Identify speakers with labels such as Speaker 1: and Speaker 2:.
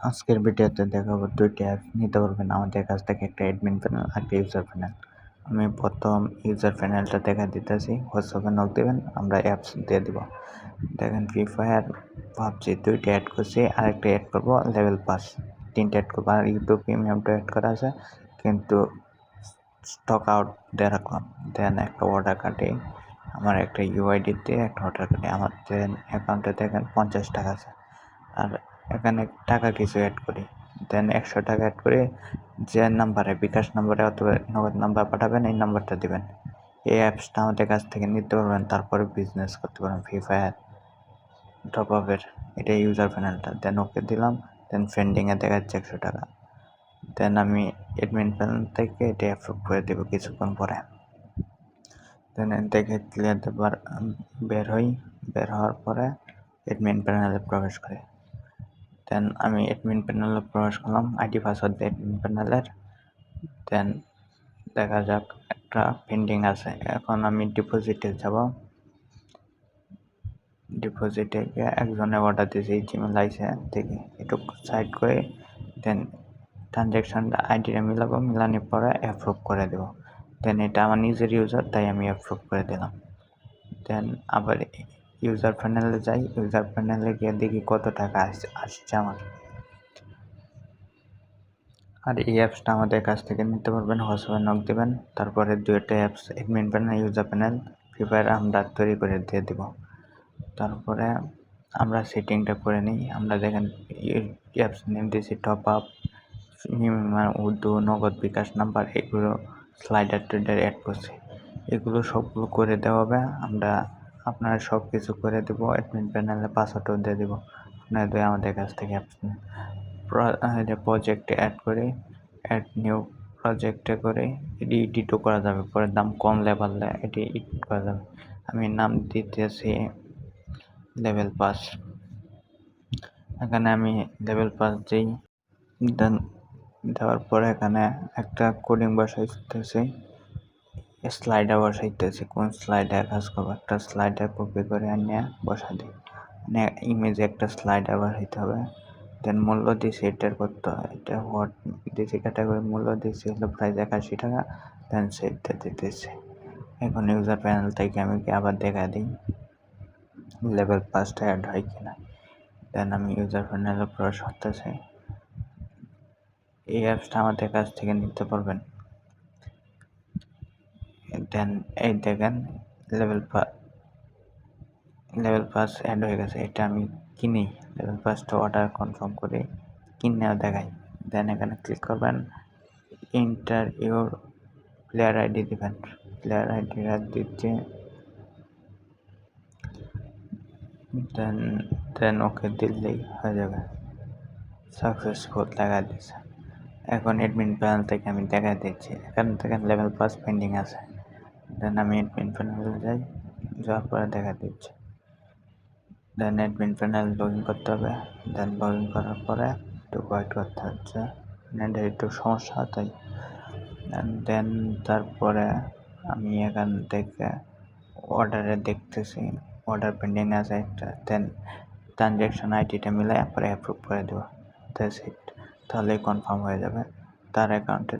Speaker 1: আজকের ভিডিওতে দেখাবো দুইটি অ্যাপ নিতে পারবেন আমাদের কাছ থেকে, একটা অ্যাডমিন প্যানেল একটা ইউজার প্যানেল। আমি প্রথম ইউজার প্যানেলটা দেখা দিতেছি, হোয়াটসঅ্যাপে নক দেবেন, আমরা অ্যাপস দিয়ে দিব। দেখেন ফ্রি ফায়ার, পাবজি দুইটা অ্যাড করছি, আরেকটা অ্যাড করবো লেভেল পাস, তিনটা অ্যাড করবো। আর ইউটিউব প্রিমিয়ামটা অ্যাড করা আছে কিন্তু স্টক আউট দিয়ে রাখলাম। দেন একটা অর্ডার কাটে, আমার একটা ইউআইডি দিয়ে একটা অর্ডার কাটে। আমার দেন অ্যাকাউন্টে দেখেন 50 টাকা আছে। আর এখানে টাকা কিছু অ্যাড করি, দেন 100 টাকা অ্যাড করে যে নাম্বারে, বিকাশ নাম্বারে অথবা নগদ নাম্বার পাঠাবেন, এই নাম্বারটা দিবেন। এই অ্যাপসটা আমাদের কাছ থেকে নিতে পারবেন, তারপরে বিজনেস করতে পারবেন ফ্রি ফায়ার টপ আপের। এটা ইউজার প্যানেলটা। দেন ওকে দিলাম, দেন পেন্ডিংয়ে দেখাচ্ছে 100 টাকা। দেন আমি অ্যাডমিন প্যানেল থেকে এটা অ্যাপ্রুভ করে দেবো কিছুক্ষণ পরে। দেন দেখে ক্লিয়ার দেবার বের হওয়ার পরে অ্যাডমিন প্যানেলে প্রবেশ করে। দেন আমি অ্যাডমিন প্যানেলে প্রবেশ করলাম, আইডি পাসওয়ার্ড দিয়ে অ্যাডমিন প্যানেলের। দেন দেখা যাক একটা পেন্ডিং আছে। এখন আমি ডিপোজিটে যাব। ডিপোজিটে গিয়ে একজনে অর্ডার দিয়েছে জিমেল আইসে থেকে, একটু সাইড করে দেন ট্রানজ্যাকশন আইডিটা মিলাবো, মিলানোর পরে অ্যাপ্রুভ করে দেবো। দেন এটা আমার নিজের ইউজার, তাই আমি অ্যাপ্রুভ করে দিলাম। দেন আবার ইউজার প্যানেলে যাই, ইউজার প্যানেলে গিয়ে দেখি কত টাকা আসছে আমার। আর এই অ্যাপসটা আমাদের কাছ থেকে নিতে পারবেন, হোয়াটসঅ্যাপে নক দেবেন, তারপরে দুইটা apps admin panel user panel free fire আমরা তৈরি করে দিয়ে দেব। তারপরে আমরা সেটিংটা করে নিই। আমরা দেখেন অ্যাপস নেম দিয়েছি টপ আপ, উর্দু, নগদ, বিকাশ নাম্বার, এগুলো স্লাইডার টুইডার অ্যাড করছি। এগুলো সবগুলো করে দেওয়া হবে। আপনারা সব কিছু করে দেবো, অ্যাডমিন প্যানেলে পাসওয়ার্ডও দিয়ে দেবো। আপনাদের আমাদের কাছ থেকে অ্যাপস প্রজেক্টে অ্যাড করে, অ্যাড নিউ প্রজেক্টে করে এডিটও করা যাবে। পরে দাম কম লেভেলে এটি এডিট করা যাবে। আমি নাম দিতেছি লেভেল পাস। এখানে আমি লেভেল পাস দিই। দেন দেওয়ার পরে এখানে একটা কোডিং বসাইতেছি, স্লাইডার বসাইতেছি। কোন স্লাইডার কাজ করবো, একটা স্লাইডার কপি করে আনিয়ে বসা দিই। মানে ইমেজে একটা স্লাইডার বসাইতে হবে। দেন মূল্য দিয়েছি, এটার করতে হয়, এটা হোয়াট দিয়েছি ক্যাটাগরি, মূল্য দিয়েছি হলো প্রাইস 81 টাকা। দেন সেটটা দিতেছি। এখন ইউজার প্যানেল থেকে আমি আবার দেখা দিই লেভেল পাসটা অ্যাড হয় কিনা। দেন আমি ইউজার প্যানেলে প্রবেশ করতেছি। এই অ্যাপসটা আমাদের কাছ থেকে নিতে পারবেন। দেন এই দেখেন লেভেল পাস অ্যাড হয়ে গেছে। এটা আমি কিনি, লেভেল পাসটা অর্ডার কনফার্ম করে কিনে দেখাই। দেন এখানে ক্লিক করবেন, এন্টার ইউর প্লেয়ার আইডি দিবেন। প্লেয়ার আইডিটা দিচ্ছে, দেন ওকে দিলেই হয়ে যাবে, সাকসেসফুল দেখা দিচ্ছে। এখন অ্যাডমিন প্যানেল থেকে আমি দেখা দিচ্ছি, এখান থেকে লেভেল পাস পেন্ডিং আছে। দেন আমি অ্যাডমিন প্যানেলে যাই, যাওয়ার পরে দেখা দিচ্ছে। দেন অ্যাডমিন প্যানেল লগ ইন করতে হবে। দেন লগ ইন করার পরে একটু ওয়েট করতে হচ্ছে, নেটের একটু সমস্যা, তাই। দেন তারপরে আমি এখান থেকে অর্ডারে দেখতেছি, অর্ডার পেন্ডিং আছে একটা। দেন ট্রানজ্যাকশন আইডিটা মিলাই পরে অ্যাপ্রুভ করে দেবো, দ্যাটস ইট। তাহলেই কনফার্ম হয়ে যাবে তার অ্যাকাউন্টে